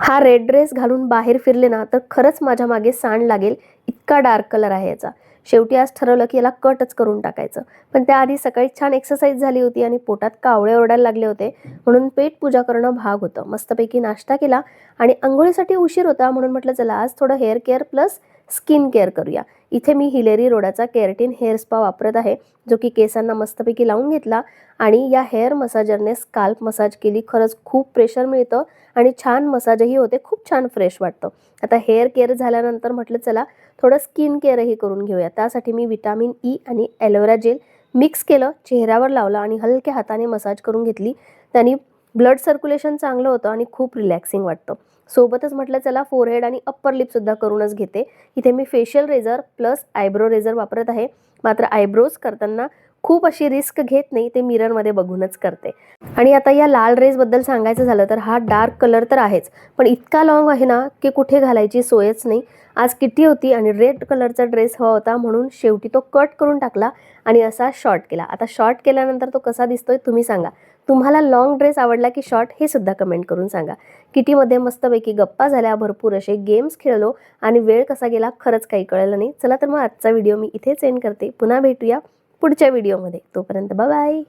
हा red dress घालून बाहेर फिरले ना तर खरंच माझ्या मागे सांड लागेल इतका डार्क कलर आहे याचा. शेवटी आज ठरवलं की याला कटच करून टाकायचं. पण त्याआधी सकाळी छान एक्सरसाइज झाली होती आणि पोटात कावळे ओरडायला लागले होते, म्हणून पेट पूजा करणं भाग होतं. मस्तपैकी नाश्ता केला आणि अंघोळीसाठी उशीर होता म्हणून म्हटलं चला आज थोडं hair care plus skin care करूया. इथे मी हिलेरी रोडाचा केराटिन हेअर स्पा वापरत आहे, जो की केसांना मस्तपैकी लावून घेतला आणि या हेअर मसाजरने स्काल्प मसाज केली. खरंच खूप प्रेशर मिळतं आणि छान मसाजही होते, खूप छान फ्रेश वाटतं. आता हेअर केअर झाल्यानंतर म्हटलं चला थोडं स्किन केअरही करून घेऊया. त्यासाठी मी विटामिन ई आणि ॲलोवेरा जेल मिक्स केलं, चेहऱ्यावर लावलं आणि हलक्या हाताने मसाज करून घेतली. त्याने ब्लड सर्क्युलेशन चांगलं होतं आणि खूप रिलॅक्सिंग वाटतं. सोबतच म्हटलं चला फोरहेड आणि अप्पर लिपसुद्धा करूनच घेते. इथे मी facial razor plus eyebrow razor वापरत आहे. मात्र आयब्रोज करताना खूप अशी रिस्क घेत नाही, ते मिररमध्ये बघूनच करते. आणि आता या लाल ड्रेसबद्दल सांगायचं झालं तर हा डार्क कलर तर आहेच, पण इतका लॉंग आहे ना की कुठे घालायची सोयच नाही. आज किटी होती आणि रेड कलरचा ड्रेस हवा होता म्हणून शेवटी तो कट करून टाकला आणि असा शॉर्ट केला. आता शॉर्ट केल्यानंतर तो कसा दिसतोय तुम्ही सांगा. तुम्हाला लॉंग ड्रेस आवडला की शॉर्ट हे सुद्धा कमेंट करून सांगा. किटीमध्ये मस्तपैकी गप्पा झाल्या, भरपूर असे गेम्स खेळलो आणि वेळ कसा गेला खरंच काही कळलं नाही. चला तर मग आजचा व्हिडिओ मी इथेच एंड करते. पुन्हा भेटूया पुढच्या व्हिडिओमध्ये. तोपर्यंत बाय बाय.